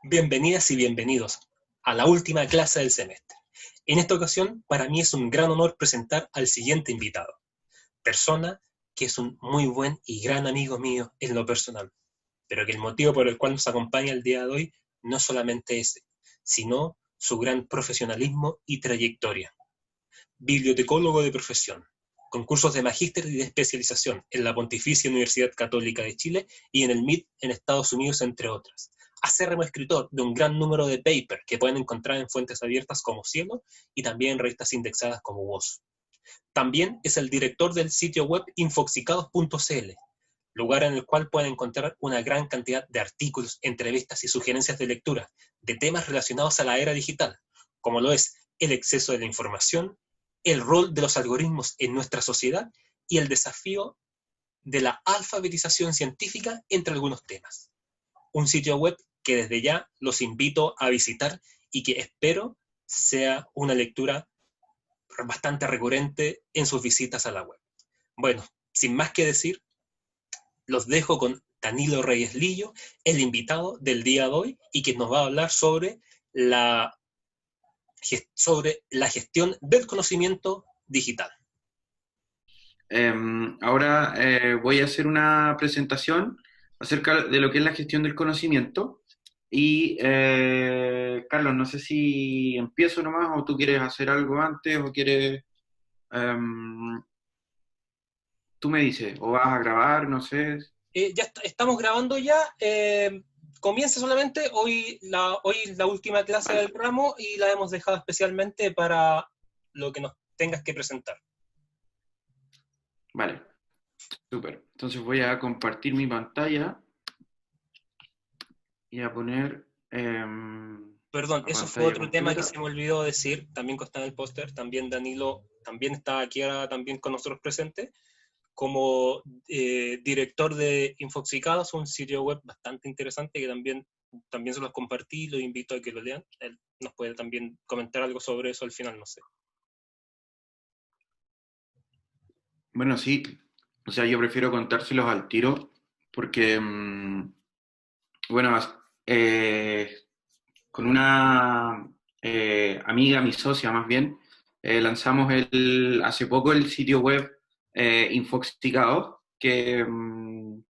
Bienvenidas y bienvenidos a la última clase del semestre. En esta ocasión, para mí es un gran honor presentar al siguiente invitado, persona que es un muy buen y gran amigo mío en lo personal, pero que el motivo por el cual nos acompaña el día de hoy no solamente ese, sino su gran profesionalismo y trayectoria. Bibliotecólogo de profesión, con cursos de magíster y de especialización en la Pontificia Universidad Católica de Chile y en el MIT en Estados Unidos, entre otras. Acérrimo escritor de un gran número de papers que pueden encontrar en fuentes abiertas como Cielo y también en revistas indexadas como Voz. También es el director del sitio web infoxicados.cl, lugar en el cual pueden encontrar una gran cantidad de artículos, entrevistas y sugerencias de lectura de temas relacionados a la era digital, como lo es el exceso de la información, el rol de los algoritmos en nuestra sociedad y el desafío de la alfabetización científica, entre algunos temas. Un sitio web que desde ya los invito a visitar y que espero sea una lectura bastante recurrente en sus visitas a la web. Bueno, sin más que decir, los dejo con Danilo Reyes Lillo, el invitado del día de hoy, y que nos va a hablar la, sobre la gestión del conocimiento digital. Ahora voy a hacer una presentación acerca de lo que es la gestión del conocimiento. Y Carlos, no sé si empiezo nomás o tú quieres hacer algo antes o quieres, em, tú me dices, o vas a grabar, no sé. Ya estamos grabando ya. Comienza solamente hoy la última clase Vale, del ramo y la hemos dejado especialmente para lo que nos tengas que presentar. vale, súper. Entonces voy a compartir mi pantalla y a poner Perdón, la eso fue pantalla otro tema que completa. se me olvidó decir, también consta en el póster, también Danilo también está aquí ahora también con nosotros presente, como director de Infoxicados, un sitio web bastante interesante que también se los compartí, los invito a que lo lean. Él nos puede también comentar algo sobre eso al final, no sé. Bueno, sí, o sea, yo prefiero contárselos al tiro porque, bueno, eh, con una amiga, mi socia más bien, lanzamos hace poco el sitio web Infoxicados, que en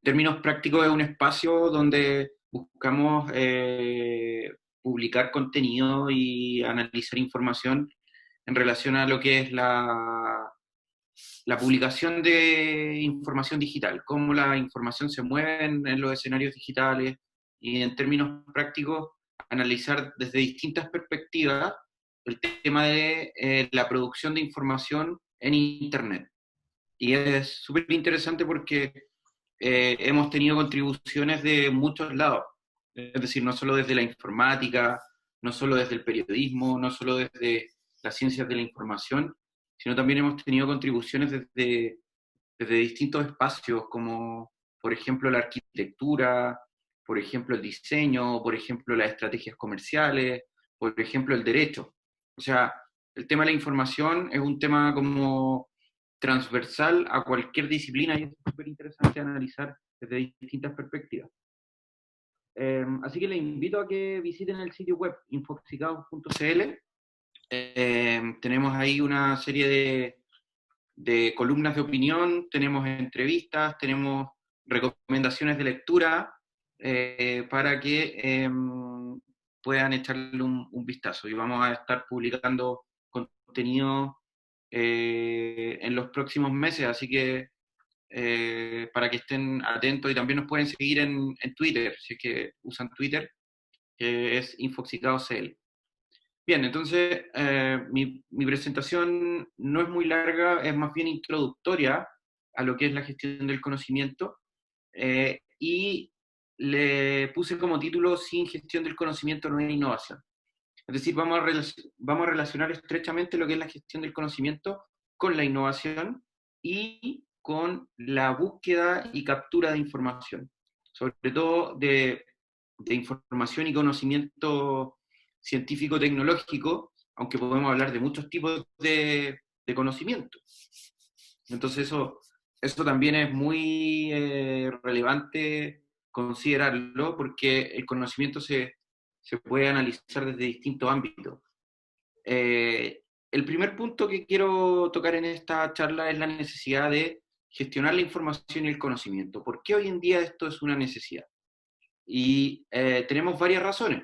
términos prácticos es un espacio donde buscamos publicar contenido y analizar información en relación a lo que es la publicación de información digital, cómo la información se mueve en los escenarios digitales y en términos prácticos analizar desde distintas perspectivas el tema de la producción de información en Internet. Y es súper interesante porque hemos tenido contribuciones de muchos lados, es decir, no solo desde la informática, no solo desde el periodismo, no solo desde las ciencias de la información, sino también hemos tenido contribuciones desde distintos espacios, como por ejemplo la arquitectura, por ejemplo el diseño, por ejemplo las estrategias comerciales, por ejemplo el derecho. O sea, el tema de la información es un tema como transversal a cualquier disciplina y es súper interesante analizar desde distintas perspectivas. Así que les invito a que visiten el sitio web infoxicados.cl. Tenemos ahí una serie de columnas de opinión, tenemos entrevistas, tenemos recomendaciones de lectura para que puedan echarle un vistazo. Y vamos a estar publicando contenido en los próximos meses, así que para que estén atentos y también nos pueden seguir en Twitter, si es que usan Twitter, que es InfoxicadoCL. Bien, entonces mi presentación no es muy larga, es más bien introductoria a lo que es la gestión del conocimiento y le puse como título Sin gestión del conocimiento no hay innovación. Es decir, vamos a relacionar estrechamente lo que es la gestión del conocimiento con la innovación y con la búsqueda y captura de información, sobre todo de información y conocimiento científico-tecnológico, aunque podemos hablar de muchos tipos de conocimiento. Entonces eso también es muy relevante considerarlo porque el conocimiento se puede analizar desde distintos ámbitos. El primer punto que quiero tocar en esta charla es la necesidad de gestionar la información y el conocimiento. ¿Por qué hoy en día esto es una necesidad? Y tenemos varias razones.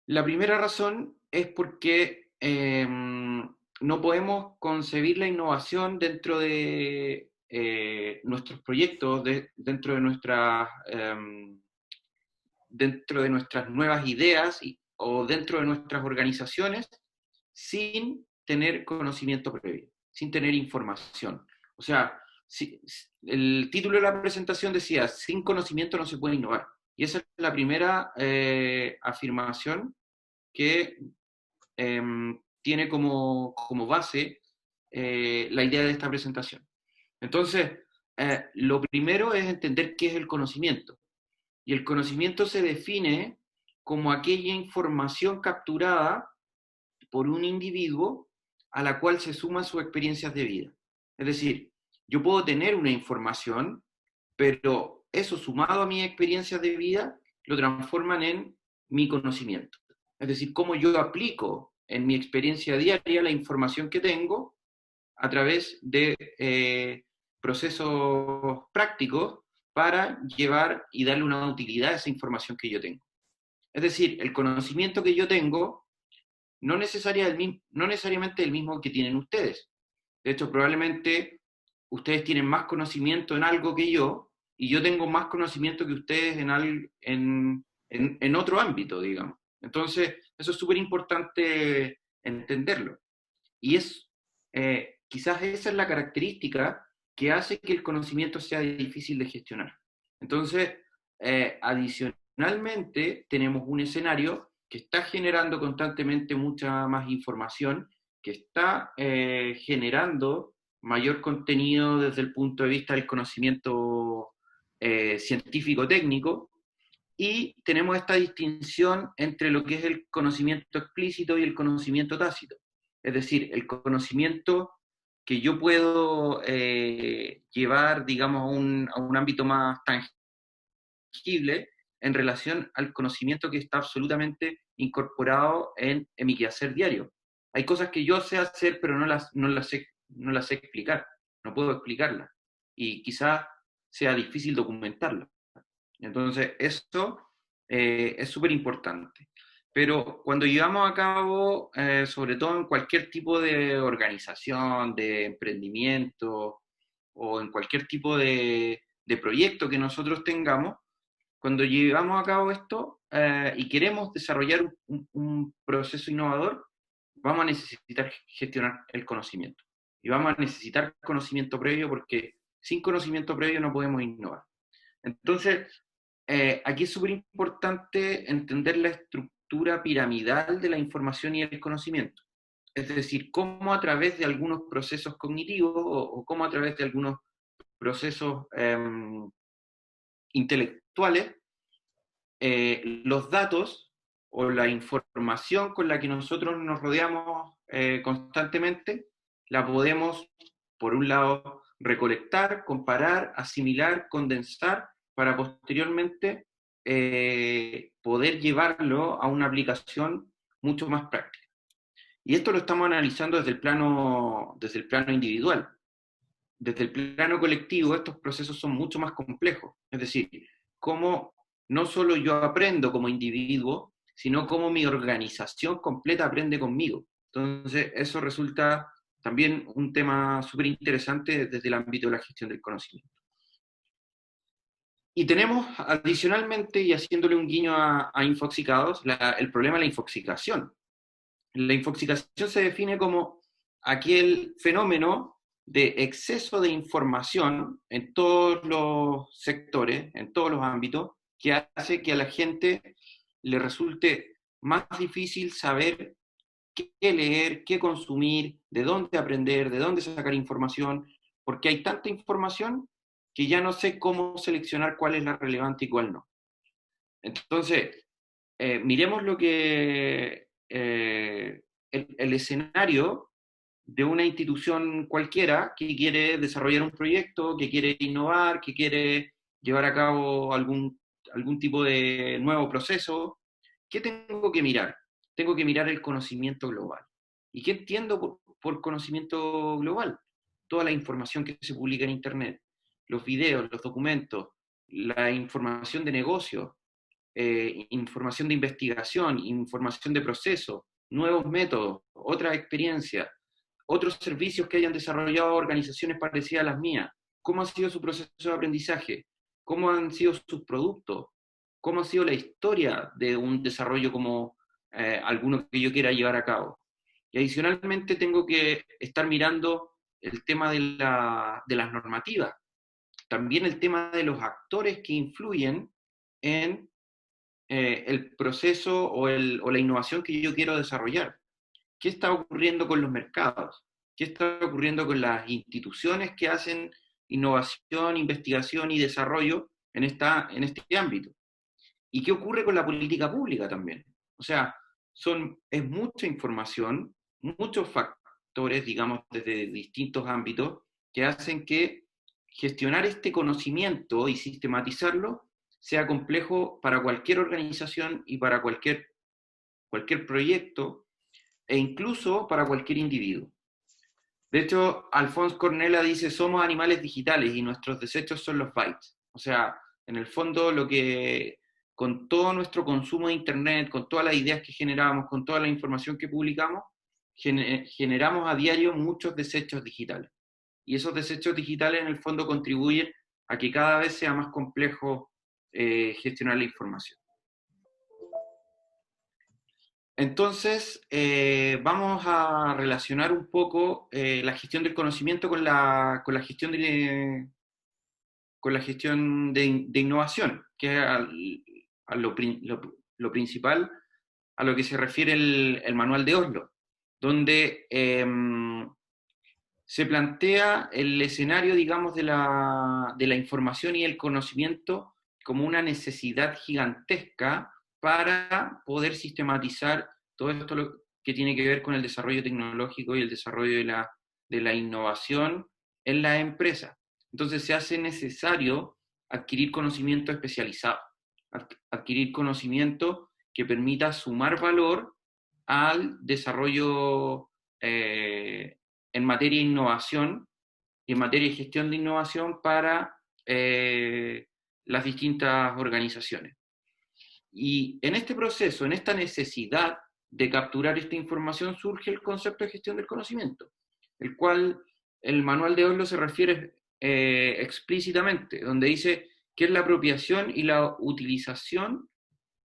La primera razón es porque no podemos concebir la innovación dentro de nuestros proyectos, dentro de nuestras nuevas ideas o dentro de nuestras organizaciones, sin tener conocimiento previo, sin tener información. O sea, el título de la presentación decía, sin conocimiento no se puede innovar. Y esa es la primera afirmación que tiene como base la idea de esta presentación. Entonces, lo primero es entender qué es el conocimiento. Y el conocimiento se define como aquella información capturada por un individuo a la cual se suman sus experiencias de vida. Es decir, yo puedo tener una información, pero eso sumado a mis experiencias de vida lo transforman en mi conocimiento. Es decir, cómo yo aplico en mi experiencia diaria la información que tengo a través de procesos prácticamente para llevar y darle una utilidad a esa información que yo tengo. Es decir, el conocimiento que yo tengo no necesariamente el mismo que tienen ustedes. De hecho, probablemente ustedes tienen más conocimiento en algo que yo, y yo tengo más conocimiento que ustedes en otro ámbito, digamos. Entonces, eso es súper importante entenderlo. Y quizás esa es la característica que hace que el conocimiento sea difícil de gestionar. Entonces, adicionalmente, tenemos un escenario que está generando constantemente mucha más información, que está generando mayor contenido desde el punto de vista del conocimiento científico-técnico, y tenemos esta distinción entre lo que es el conocimiento explícito y el conocimiento tácito. Es decir, el conocimiento que yo puedo llevar, digamos, a un ámbito más tangible en relación al conocimiento que está absolutamente incorporado en mi quehacer diario. Hay cosas que yo sé hacer, pero no las sé explicar, no puedo explicarlas, y quizás sea difícil documentarlas. Entonces, eso es súper importante. Pero cuando llevamos a cabo, sobre todo en cualquier tipo de organización, de emprendimiento, o en cualquier tipo de proyecto que nosotros tengamos, cuando llevamos a cabo esto y queremos desarrollar un proceso innovador, vamos a necesitar gestionar el conocimiento. Y vamos a necesitar conocimiento previo, porque sin conocimiento previo no podemos innovar. Entonces, aquí es súper importante entender la estructura piramidal de la información y el conocimiento. Es decir, cómo a través de algunos procesos cognitivos o cómo a través de algunos procesos intelectuales, los datos o la información con la que nosotros nos rodeamos constantemente, la podemos, por un lado, recolectar, comparar, asimilar, condensar, para posteriormente poder llevarlo a una aplicación mucho más práctica. Y esto lo estamos analizando desde el plano individual. Desde el plano colectivo, estos procesos son mucho más complejos. Es decir, cómo no solo yo aprendo como individuo, sino cómo mi organización completa aprende conmigo. Entonces, eso resulta también un tema súper interesante desde el ámbito de la gestión del conocimiento. Y tenemos adicionalmente, y haciéndole un guiño a infoxicados, el problema de la infoxicación. La infoxicación se define como aquel fenómeno de exceso de información en todos los sectores, en todos los ámbitos, que hace que a la gente le resulte más difícil saber qué leer, qué consumir, de dónde aprender, de dónde sacar información, porque hay tanta información que ya no sé cómo seleccionar cuál es la relevante y cuál no. Entonces, miremos lo que el escenario de una institución cualquiera que quiere desarrollar un proyecto, que quiere innovar, que quiere llevar a cabo algún tipo de nuevo proceso, ¿qué tengo que mirar? Tengo que mirar el conocimiento global. ¿Y qué entiendo por conocimiento global? Toda la información que se publica en Internet, los videos, los documentos, la información de negocio, información de investigación, información de proceso, nuevos métodos, otras experiencias, otros servicios que hayan desarrollado organizaciones parecidas a las mías, cómo ha sido su proceso de aprendizaje, cómo han sido sus productos, cómo ha sido la historia de un desarrollo como alguno que yo quiera llevar a cabo. Y adicionalmente tengo que estar mirando el tema de las normativas, también el tema de los actores que influyen en el proceso o la innovación que yo quiero desarrollar. ¿Qué está ocurriendo con los mercados? ¿Qué está ocurriendo con las instituciones que hacen innovación, investigación y desarrollo en este ámbito? ¿Y qué ocurre con la política pública también? O sea, es mucha información, muchos factores, digamos, desde distintos ámbitos, que hacen que gestionar este conocimiento y sistematizarlo sea complejo para cualquier organización y para cualquier proyecto, e incluso para cualquier individuo. De hecho, Alphonse Cornella dice, somos animales digitales y nuestros desechos son los bytes. O sea, en el fondo con todo nuestro consumo de Internet, con todas las ideas que generamos, con toda la información que publicamos, generamos a diario muchos desechos digitales. Y esos desechos digitales en el fondo contribuyen a que cada vez sea más complejo gestionar la información. Entonces, vamos a relacionar un poco la gestión del conocimiento con la gestión de innovación, que es lo principal a lo que se refiere el manual de Oslo, donde se plantea el escenario, digamos, de la información y el conocimiento como una necesidad gigantesca para poder sistematizar todo esto que tiene que ver con el desarrollo tecnológico y el desarrollo de la innovación en la empresa. Entonces se hace necesario adquirir conocimiento especializado, adquirir conocimiento que permita sumar valor al desarrollo en materia de innovación y en materia de gestión de innovación para las distintas organizaciones. Y en este proceso, en esta necesidad de capturar esta información, surge el concepto de gestión del conocimiento, el cual el manual de Oslo se refiere explícitamente, donde dice que es la apropiación y la utilización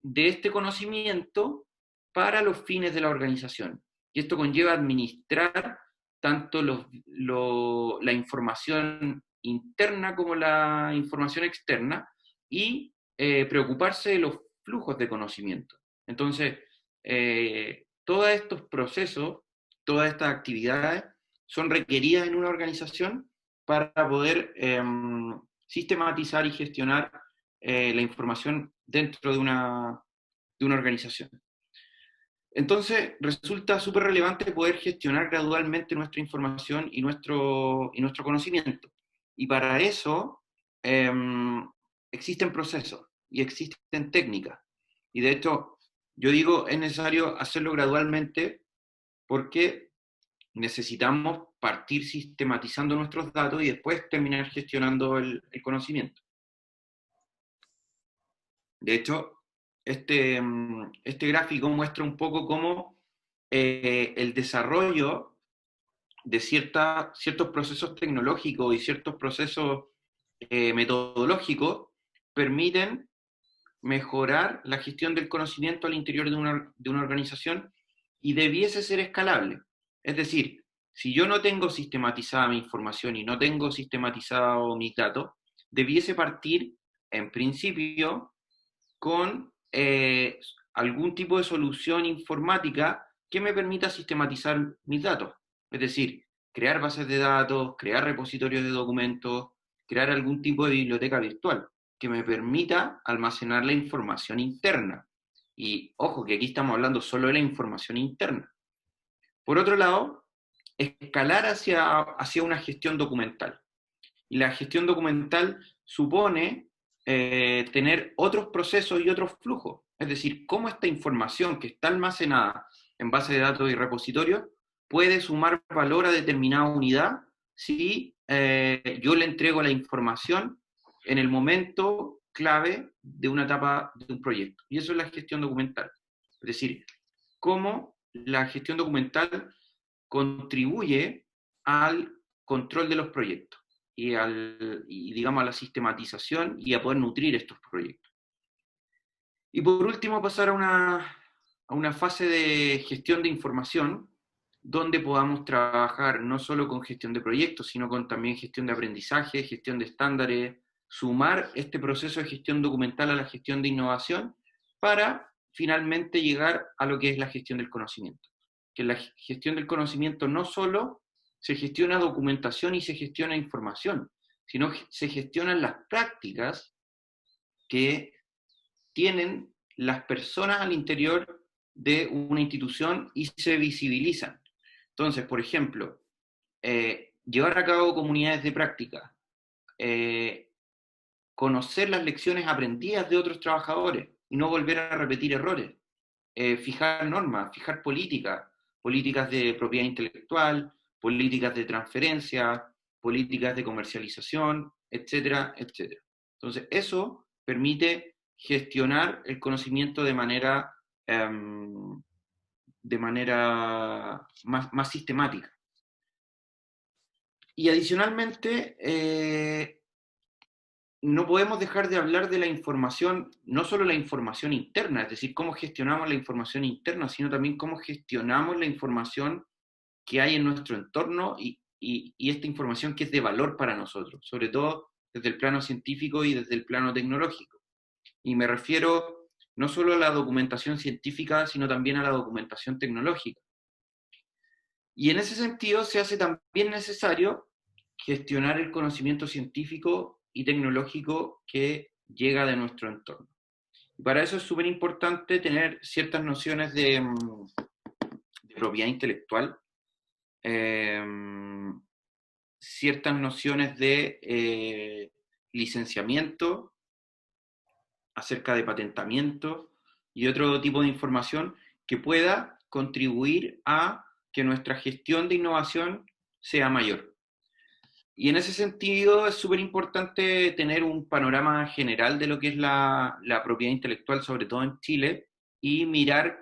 de este conocimiento para los fines de la organización. Y esto conlleva administrar tanto la información interna como la información externa y preocuparse de los flujos de conocimiento. Entonces, todos estos procesos, todas estas actividades son requeridas en una organización para poder sistematizar y gestionar la información dentro de una organización. Entonces, resulta súper relevante poder gestionar gradualmente nuestra información y nuestro conocimiento. Y para eso existen procesos y existen técnicas. Y de hecho, yo digo, es necesario hacerlo gradualmente porque necesitamos partir sistematizando nuestros datos y después terminar gestionando el conocimiento. De hecho, este gráfico muestra un poco cómo el desarrollo de ciertos procesos tecnológicos y ciertos procesos metodológicos permiten mejorar la gestión del conocimiento al interior de una organización y debiese ser escalable. Es decir, si yo no tengo sistematizada mi información y no tengo sistematizado mis datos, debiese partir, en principio, con algún tipo de solución informática que me permita sistematizar mis datos. Es decir, crear bases de datos, crear repositorios de documentos, crear algún tipo de biblioteca virtual que me permita almacenar la información interna. Y ojo, que aquí estamos hablando solo de la información interna. Por otro lado, escalar hacia una gestión documental. Y la gestión documental supone tener otros procesos y otros flujos. Es decir, cómo esta información que está almacenada en base de datos y repositorios puede sumar valor a determinada unidad si yo le entrego la información en el momento clave de una etapa de un proyecto. Y eso es la gestión documental. Es decir, cómo la gestión documental contribuye al control de los proyectos y digamos a la sistematización y a poder nutrir estos proyectos. Y por último pasar a una fase de gestión de información donde podamos trabajar no solo con gestión de proyectos, sino con también gestión de aprendizaje, gestión de estándares, sumar este proceso de gestión documental a la gestión de innovación para finalmente llegar a lo que es la gestión del conocimiento. Que la gestión del conocimiento no solo se gestiona documentación y se gestiona información, sino que se gestionan las prácticas que tienen las personas al interior de una institución y se visibilizan. Entonces, por ejemplo, llevar a cabo comunidades de práctica, conocer las lecciones aprendidas de otros trabajadores y no volver a repetir errores, fijar normas, fijar políticas, políticas de propiedad intelectual, políticas de transferencia, políticas de comercialización, etcétera, etcétera. Entonces, eso permite gestionar el conocimiento de manera más sistemática. Y adicionalmente, no podemos dejar de hablar de la información, no solo la información interna, es decir, cómo gestionamos la información interna, sino también cómo gestionamos la información que hay en nuestro entorno y esta información que es de valor para nosotros, sobre todo desde el plano científico y desde el plano tecnológico. Y me refiero no solo a la documentación científica, sino también a la documentación tecnológica. Y en ese sentido se hace también necesario gestionar el conocimiento científico y tecnológico que llega de nuestro entorno. Y para eso es súper importante tener ciertas nociones de propiedad intelectual, ciertas nociones de licenciamiento, acerca de patentamiento y otro tipo de información que pueda contribuir a que nuestra gestión de innovación sea mayor. Y en ese sentido es súper importante tener un panorama general de lo que es la propiedad intelectual, sobre todo en Chile, y mirar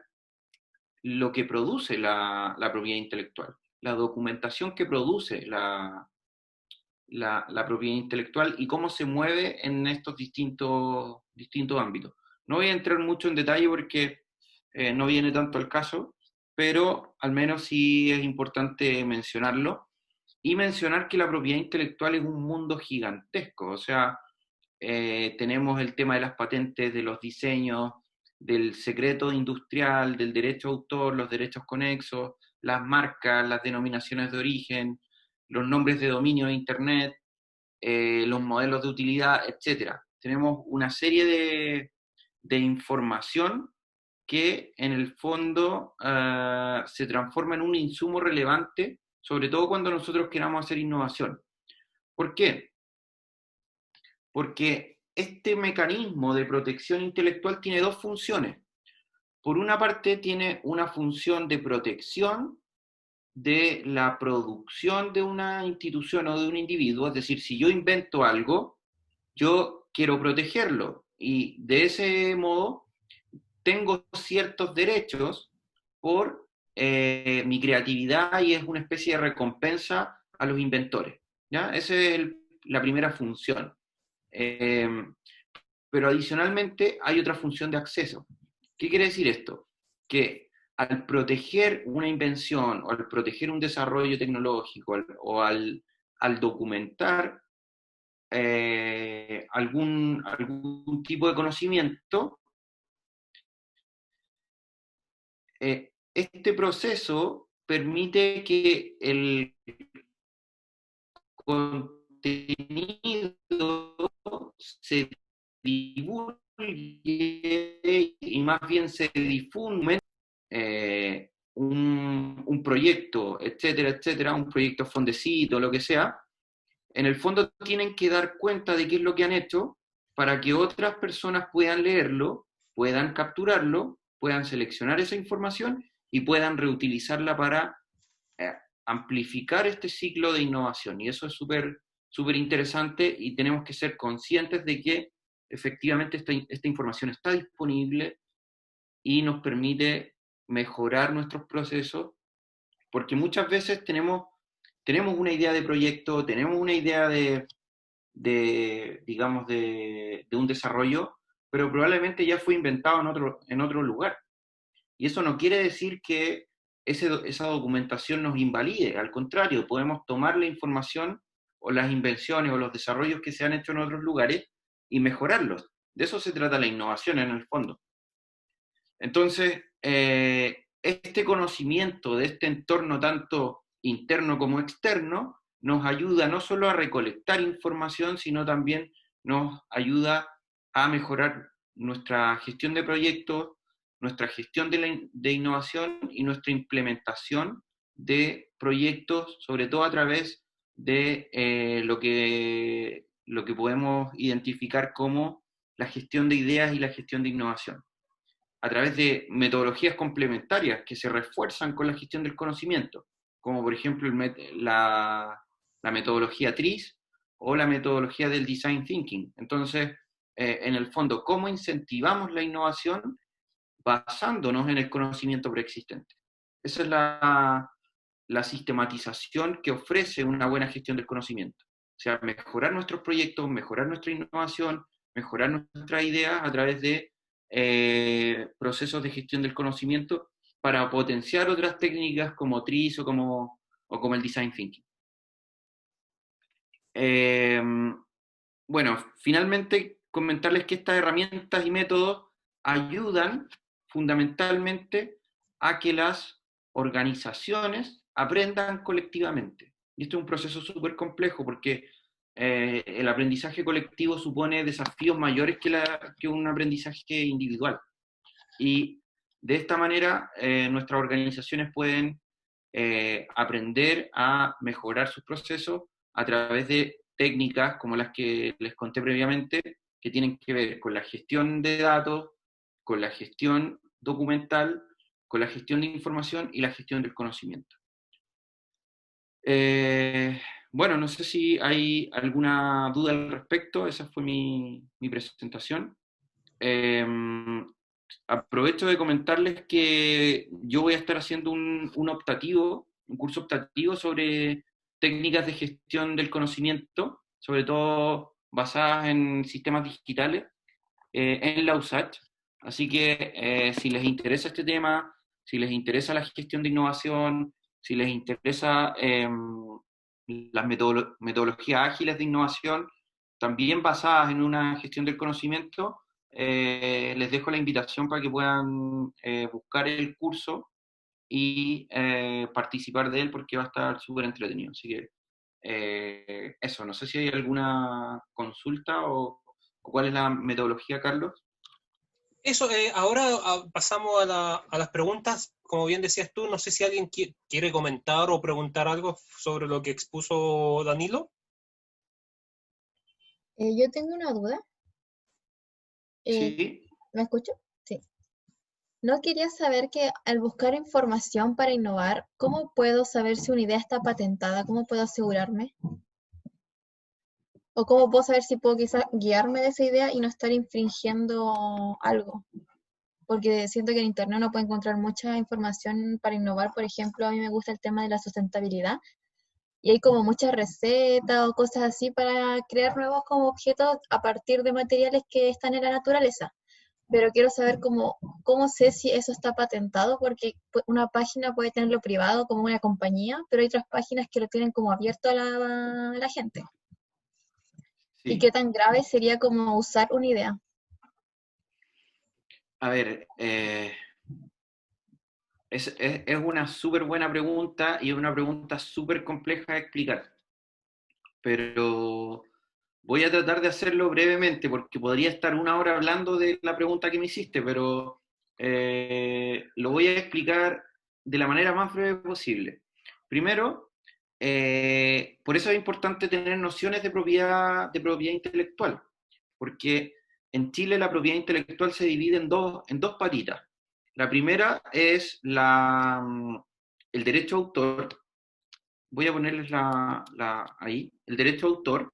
lo que produce la propiedad intelectual, la documentación que produce la propiedad intelectual y cómo se mueve en estos distintos ámbitos. No voy a entrar mucho en detalle porque no viene tanto al caso, pero al menos sí es importante mencionarlo y mencionar que la propiedad intelectual es un mundo gigantesco, o sea, tenemos el tema de las patentes, de los diseños, del secreto industrial, del derecho a autor, los derechos conexos, las marcas, las denominaciones de origen, los nombres de dominio de Internet, los modelos de utilidad, etc. Tenemos una serie de información que en el fondo se transforma en un insumo relevante, sobre todo cuando nosotros queramos hacer innovación. ¿Por qué? Porque este mecanismo de protección intelectual tiene dos funciones. Por una parte, tiene una función de protección de la producción de una institución o de un individuo, es decir, si yo invento algo, yo quiero protegerlo y de ese modo tengo ciertos derechos por mi creatividad y es una especie de recompensa a los inventores, ¿ya? Esa es la primera función. Pero adicionalmente hay otra función de acceso. ¿Qué quiere decir esto? Que al proteger una invención o al proteger un desarrollo tecnológico o al documentar algún tipo de conocimiento, este proceso permite que el contenido se divulgue y más bien se difunde un proyecto, etcétera, etcétera, un proyecto Fondecito, lo que sea, en el fondo tienen que dar cuenta de qué es lo que han hecho para que otras personas puedan leerlo, puedan capturarlo, puedan seleccionar esa información y puedan reutilizarla para eh, amplificar este ciclo de innovación. Y eso es súper interesante y tenemos que ser conscientes de que efectivamente esta información está disponible y nos permite mejorar nuestros procesos, porque muchas veces tenemos una idea de proyecto, tenemos una idea digamos, de un desarrollo, pero probablemente ya fue inventado en otro lugar. Y eso no quiere decir que esa documentación nos invalide, al contrario, podemos tomar la información o las invenciones o los desarrollos que se han hecho en otros lugares y mejorarlos. De eso se trata la innovación en el fondo. Entonces, este conocimiento de este entorno tanto interno como externo nos ayuda no solo a recolectar información, sino también nos ayuda a mejorar nuestra gestión de proyectos, nuestra gestión de innovación y nuestra implementación de proyectos, sobre todo a través de lo que podemos identificar como la gestión de ideas y la gestión de innovación a través de metodologías complementarias que se refuerzan con la gestión del conocimiento, como por ejemplo la metodología TRIZ o la metodología del Design Thinking. Entonces, en el fondo, ¿cómo incentivamos la innovación basándonos en el conocimiento preexistente? Esa es la sistematización que ofrece una buena gestión del conocimiento. O sea, mejorar nuestros proyectos, mejorar nuestra innovación, mejorar nuestras ideas a través de procesos de gestión del conocimiento para potenciar otras técnicas como TRIZ o como el Design Thinking. Bueno, finalmente comentarles que estas herramientas y métodos ayudan fundamentalmente a que las organizaciones aprendan colectivamente. Y esto es un proceso súper complejo porque el aprendizaje colectivo supone desafíos mayores que un aprendizaje individual. Y de esta manera nuestras organizaciones pueden aprender a mejorar sus procesos a través de técnicas como las que les conté previamente, que tienen que ver con la gestión de datos, con la gestión documental, con la gestión de información y la gestión del conocimiento. Bueno, no sé si hay alguna duda al respecto, esa fue mi presentación. Aprovecho de comentarles que yo voy a estar haciendo un curso optativo sobre técnicas de gestión del conocimiento, sobre todo basadas en sistemas digitales, en la USACH. Así que si les interesa este tema, si les interesa la gestión de innovación, si les interesa las metodologías ágiles de innovación, también basadas en una gestión del conocimiento, les dejo la invitación para que puedan buscar el curso y participar de él porque va a estar súper entretenido. Así que eso, no sé si hay alguna consulta o cuál es la metodología, Carlos. Eso, ahora pasamos a las preguntas. Como bien decías tú, no sé si alguien quiere comentar o preguntar algo sobre lo que expuso Danilo. Yo tengo una duda. Sí. ¿Me escucho? Sí. No quería saber que al buscar información para innovar, ¿cómo puedo saber si una idea está patentada? ¿Cómo puedo asegurarme? ¿O cómo puedo saber si puedo quizás guiarme de esa idea y no estar infringiendo algo? Porque siento que en Internet uno puede encontrar mucha información para innovar. Por ejemplo, a mí me gusta el tema de la sustentabilidad y hay como muchas recetas o cosas así para crear nuevos como objetos a partir de materiales que están en la naturaleza. Pero quiero saber cómo sé si eso está patentado, porque una página puede tenerlo privado como una compañía, pero hay otras páginas que lo tienen como abierto a la gente. ¿Y qué Sí. tan grave sería como usar una idea? A ver, es una súper buena pregunta y una pregunta súper compleja de explicar. Pero voy a tratar de hacerlo brevemente porque podría estar una hora hablando de la pregunta que me hiciste, pero lo voy a explicar de la manera más breve posible. Primero, por eso es importante tener nociones de propiedad intelectual, porque en Chile la propiedad intelectual se divide en dos patitas. La primera es el derecho a autor. Voy a ponerles ahí, el derecho a autor.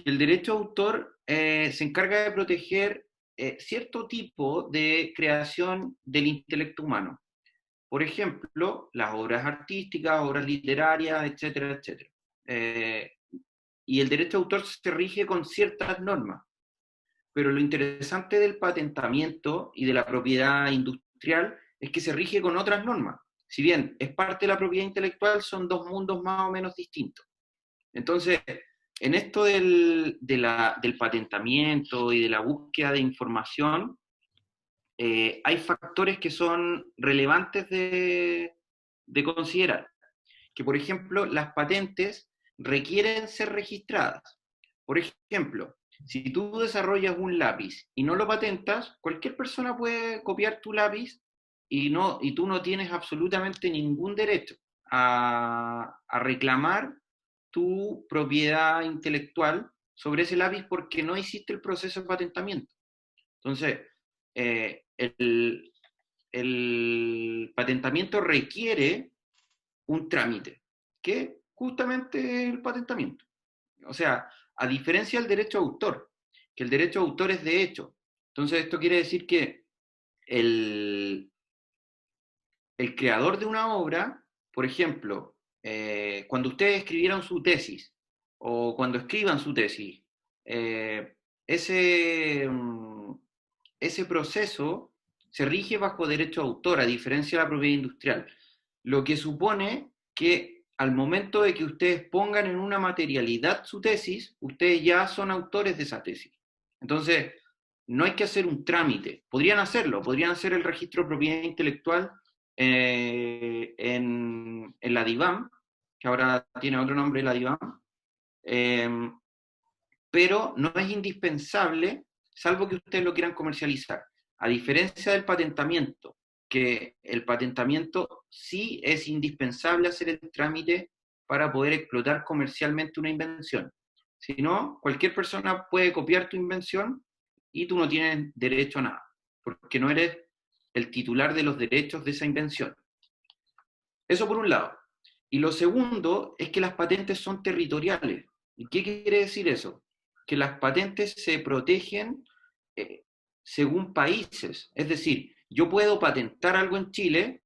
El derecho a autor se encarga de proteger cierto tipo de creación del intelecto humano. Por ejemplo, las obras artísticas, obras literarias, etcétera, etcétera. Y el derecho a autor se rige con ciertas normas. Pero lo interesante del patentamiento y de la propiedad industrial es que se rige con otras normas. Si bien es parte de la propiedad intelectual, son dos mundos más o menos distintos. Entonces, en esto del patentamiento y de la búsqueda de información, hay factores que son relevantes de considerar. Que, por ejemplo, las patentes requieren ser registradas. Por ejemplo, si tú desarrollas un lápiz y no lo patentas, cualquier persona puede copiar tu lápiz y tú no tienes absolutamente ningún derecho a reclamar tu propiedad intelectual sobre ese lápiz porque no hiciste el proceso de patentamiento. Entonces, el patentamiento requiere un trámite, que justamente es el patentamiento. O sea, a diferencia del derecho a autor, que el derecho a autor es de hecho. Entonces, esto quiere decir que el creador de una obra, por ejemplo, cuando ustedes escribieron su tesis, o cuando escriban su tesis, eh, ese, ese proceso se rige bajo derecho a autor, a diferencia de la propiedad industrial, lo que supone que al momento de que ustedes pongan en una materialidad su tesis, ustedes ya son autores de esa tesis. Entonces, no hay que hacer un trámite. Podrían hacerlo, podrían hacer el registro de propiedad intelectual en la DIVAM, que ahora tiene otro nombre, la DIVAM, pero no es indispensable, salvo que ustedes lo quieran comercializar. A diferencia del patentamiento, que el patentamiento sí es indispensable hacer el trámite para poder explotar comercialmente una invención. Si no, cualquier persona puede copiar tu invención y tú no tienes derecho a nada, porque no eres el titular de los derechos de esa invención. Eso por un lado. Y lo segundo es que las patentes son territoriales. ¿Y qué quiere decir eso? Que las patentes se protegen según países. Es decir, yo puedo patentar algo en Chile,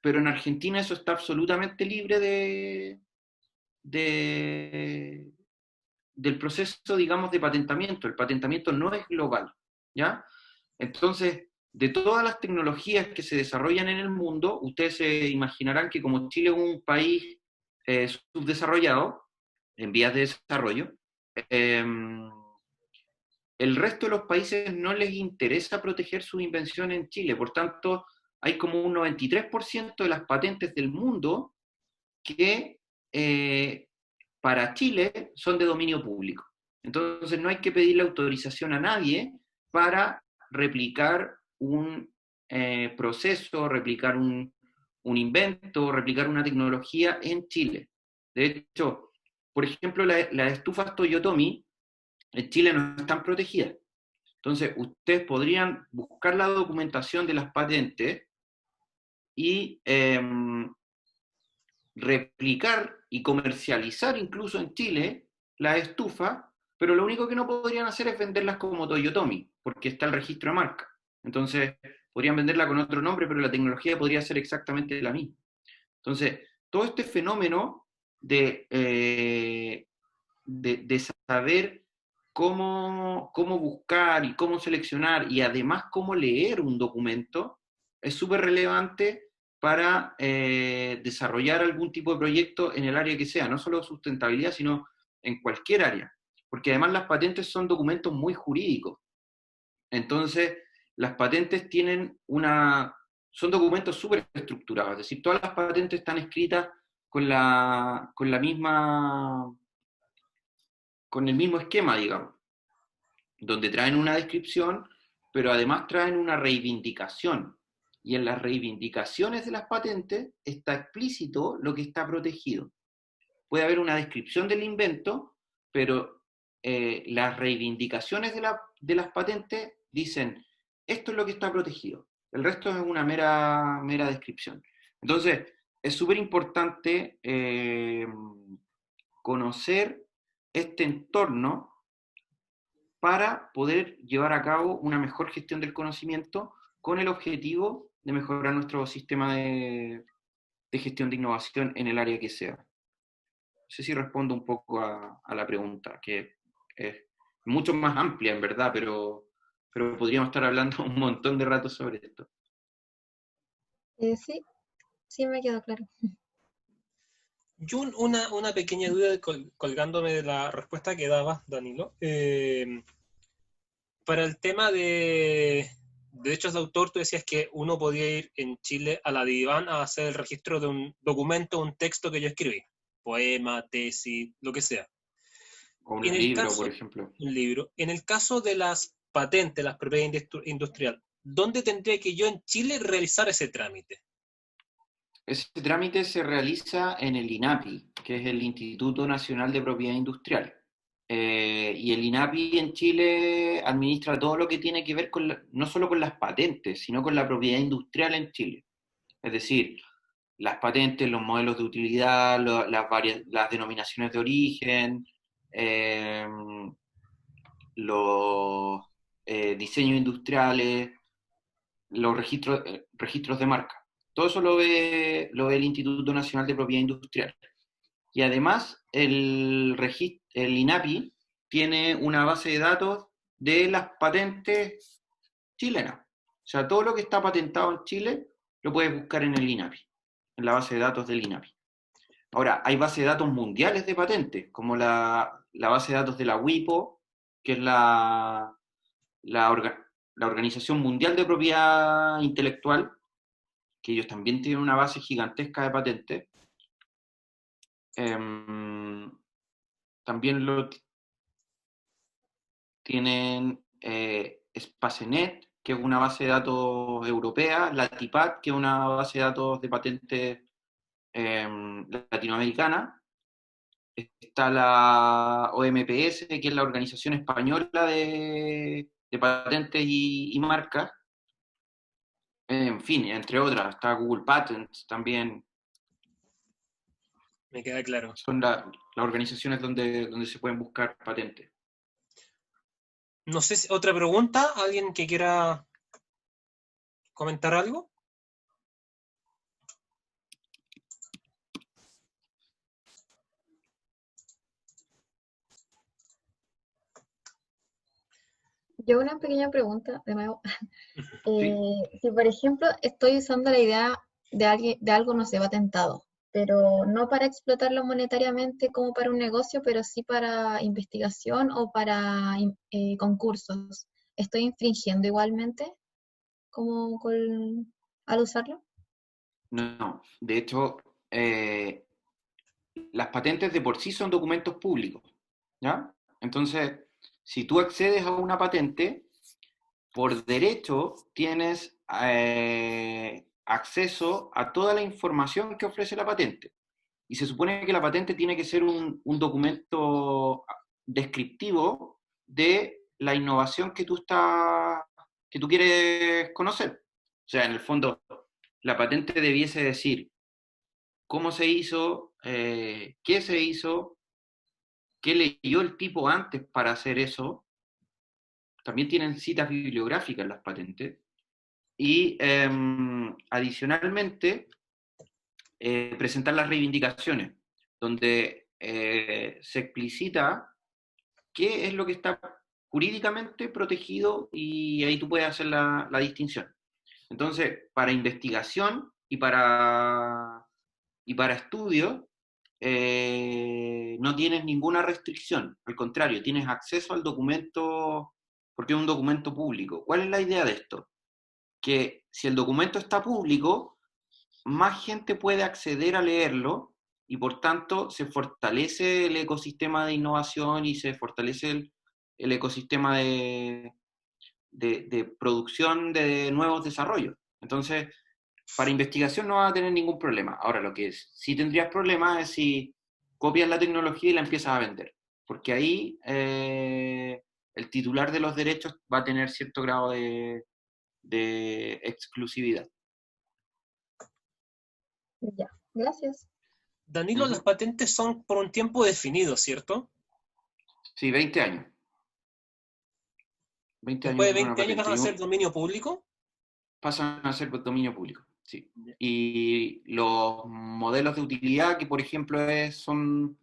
pero en Argentina eso está absolutamente libre del proceso, digamos, de patentamiento. El patentamiento no es global, ¿ya? Entonces, de todas las tecnologías que se desarrollan en el mundo, ustedes se imaginarán que como Chile es un país subdesarrollado, en vías de desarrollo, eh, el resto de los países no les interesa proteger sus invenciones en Chile. Por tanto, hay como un 93% de las patentes del mundo que para Chile son de dominio público. Entonces no hay que pedirle autorización a nadie para replicar un proceso, replicar un invento, replicar una tecnología en Chile. De hecho, por ejemplo, las estufas Toyotomi en Chile no están protegidas. Entonces, ustedes podrían buscar la documentación de las patentes y replicar y comercializar incluso en Chile las estufas, pero lo único que no podrían hacer es venderlas como Toyotomi, porque está el registro de marca. Entonces, podrían venderla con otro nombre, pero la tecnología podría ser exactamente la misma. Entonces, todo este fenómeno de saber cómo buscar y cómo seleccionar y además cómo leer un documento es súper relevante para desarrollar algún tipo de proyecto en el área que sea, no solo sustentabilidad, sino en cualquier área. Porque además las patentes son documentos muy jurídicos. Entonces, las patentes son documentos súper estructurados, es decir, todas las patentes están escritas con el mismo esquema, digamos, donde traen una descripción, pero además traen una reivindicación. Y en las reivindicaciones de las patentes está explícito lo que está protegido. Puede haber una descripción del invento, pero las reivindicaciones de las patentes dicen, esto es lo que está protegido. El resto es una mera descripción. Entonces, es súper importante conocer este entorno para poder llevar a cabo una mejor gestión del conocimiento con el objetivo de mejorar nuestro sistema de gestión de innovación en el área que sea. No sé si respondo un poco a la pregunta, que es mucho más amplia en verdad, pero podríamos estar hablando un montón de rato sobre esto. Sí, sí me quedó claro. Yo una pequeña duda colgándome de la respuesta que daba Danilo. Para el tema de derechos de autor, tú decías que uno podía ir en Chile a la DIVAN a hacer el registro de un documento, un texto que yo escribí, poema, tesis, lo que sea. O un En el libro, caso, por ejemplo. un libro. En el caso de las patentes, las propiedades industriales, ¿dónde tendría que yo en Chile realizar ese trámite? Ese trámite se realiza en el INAPI, que es el Instituto Nacional de Propiedad Industrial. Y el INAPI en Chile administra todo lo que tiene que ver con no solo con las patentes, sino con la propiedad industrial en Chile. Es decir, las patentes, los modelos de utilidad, las denominaciones de origen, eh, los diseños industriales, los registros de marca. Todo eso lo ve el Instituto Nacional de Propiedad Industrial. Y además, el INAPI tiene una base de datos de las patentes chilenas. O sea, todo lo que está patentado en Chile lo puedes buscar en el INAPI, en la base de datos del INAPI. Ahora, hay bases de datos mundiales de patentes, como la base de datos de la WIPO, que es la Organización Mundial de Propiedad Intelectual, que ellos también tienen una base gigantesca de patentes. También lo tienen Spacenet, que es una base de datos europea, Latipat, que es una base de datos de patentes latinoamericana. Está la OMPS, que es la Organización Española de Patentes y Marcas. En fin, entre otras, está Google Patents también. Me queda claro. Son las organizaciones donde se pueden buscar patentes. No sé si otra pregunta, alguien que quiera comentar algo. Yo una pequeña pregunta, de nuevo. ¿Sí? Si por ejemplo estoy usando la idea de algo, no sé, patentado, pero no para explotarlo monetariamente como para un negocio, pero sí para investigación o para concursos, ¿estoy infringiendo igualmente al usarlo? No, de hecho, las patentes de por sí son documentos públicos, ¿ya? Entonces, si tú accedes a una patente, por derecho tienes acceso a toda la información que ofrece la patente. Y se supone que la patente tiene que ser un documento descriptivo de la innovación que tú quieres conocer. O sea, en el fondo, la patente debiese decir cómo se hizo, qué se hizo, qué leyó el tipo antes para hacer eso. También tienen citas bibliográficas las patentes. Y adicionalmente, presentar las reivindicaciones, donde se explicita qué es lo que está jurídicamente protegido y ahí tú puedes hacer la distinción. Entonces, para investigación y para estudio, no tienes ninguna restricción, al contrario, tienes acceso al documento porque es un documento público. ¿Cuál es la idea de esto? Que si el documento está público, más gente puede acceder a leerlo y por tanto se fortalece el ecosistema de innovación y se fortalece el ecosistema de producción de nuevos desarrollos. Entonces, para investigación no vas a tener ningún problema. Ahora, lo que sí tendrías problemas es si copias la tecnología y la empiezas a vender. porque ahí el titular de los derechos va a tener cierto grado de exclusividad. Ya, gracias. Danilo, las patentes son por un tiempo definido, ¿cierto? Sí, 20 años. 20 Después de años por una 20 años patente. van a ser dominio público. Pasan a ser dominio público, sí. Y los modelos de utilidad que, por ejemplo, son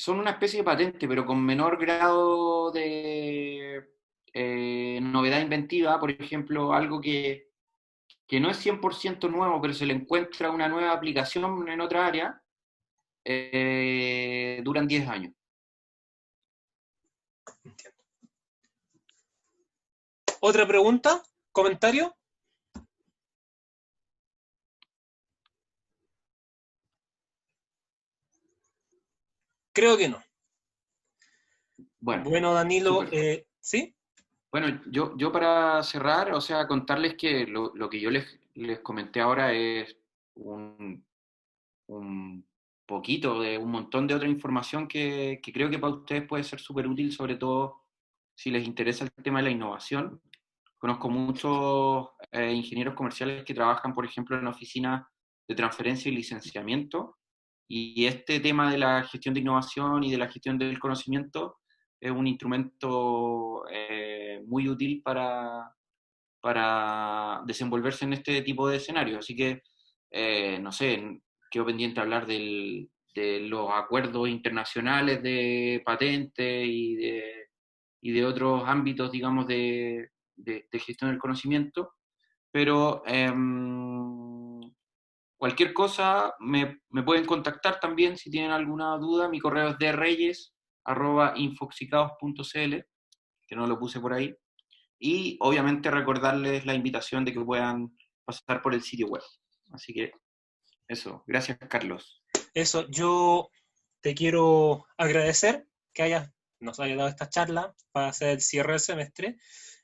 una especie de patente, pero con menor grado de novedad inventiva. Por ejemplo, algo que no es 100% nuevo, pero se le encuentra una nueva aplicación en otra área, duran 10 años. Entiendo. ¿Otra pregunta? ¿Comentario? Creo que no. Bueno, Danilo, ¿sí? Bueno, yo para cerrar, o sea, contarles que lo que yo les comenté ahora es un poquito de un montón de otra información que creo que para ustedes puede ser súper útil, sobre todo si les interesa el tema de la innovación. Conozco muchos ingenieros comerciales que trabajan, por ejemplo, en oficinas de transferencia y licenciamiento, y este tema de la gestión de innovación y de la gestión del conocimiento es un instrumento muy útil para desenvolverse en este tipo de escenarios. Así que, no sé, quedo pendiente hablar de los acuerdos internacionales de patentes y de otros ámbitos, digamos, de gestión del conocimiento, pero cualquier cosa me pueden contactar también si tienen alguna duda. Mi correo es dreyes@infoxicados.cl, que no lo puse por ahí. Y obviamente recordarles la invitación de que puedan pasar por el sitio web. Así que eso, gracias Carlos. Eso, yo te quiero agradecer que nos hayas dado esta charla para hacer el cierre del semestre,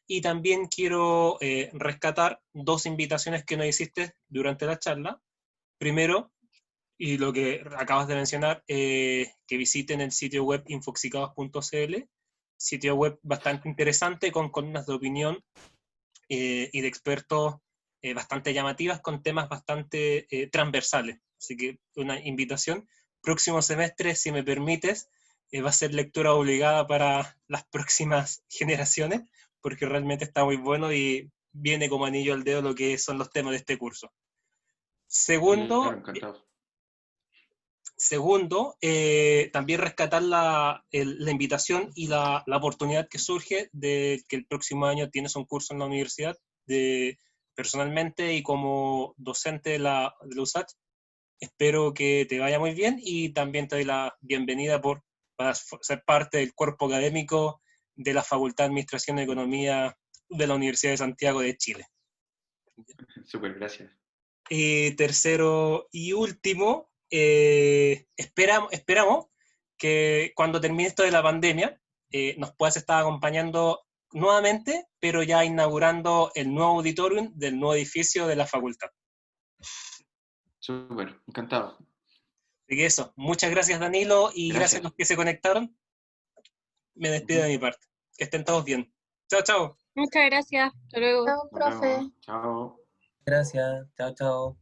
y también quiero rescatar dos invitaciones que nos hiciste durante la charla. Primero, y lo que acabas de mencionar, que visiten el sitio web infoxicados.cl, sitio web bastante interesante con columnas de opinión y de expertos bastante llamativas con temas bastante transversales. Así que una invitación. Próximo semestre, si me permites, va a ser lectura obligada para las próximas generaciones, porque realmente está muy bueno y viene como anillo al dedo lo que son los temas de este curso. Claro, Segundo, encantado. también rescatar la invitación y la oportunidad que surge de que el próximo año tienes un curso en la universidad personalmente y como docente de la USACH. Espero que te vaya muy bien y también te doy la bienvenida para ser parte del cuerpo académico de la Facultad de Administración y Economía de la Universidad de Santiago de Chile. Súper, gracias. Tercero y último, esperamos que cuando termine esto de la pandemia nos puedas estar acompañando nuevamente, pero ya inaugurando el nuevo auditorium del nuevo edificio de la facultad. Súper, encantado. Así que eso, muchas gracias Danilo y gracias a los que se conectaron. Me despido de mi parte. Que estén todos bien. Chao, chao. Muchas gracias. Hasta luego. Chao, profe. Chao. Gracias. Chao, chao.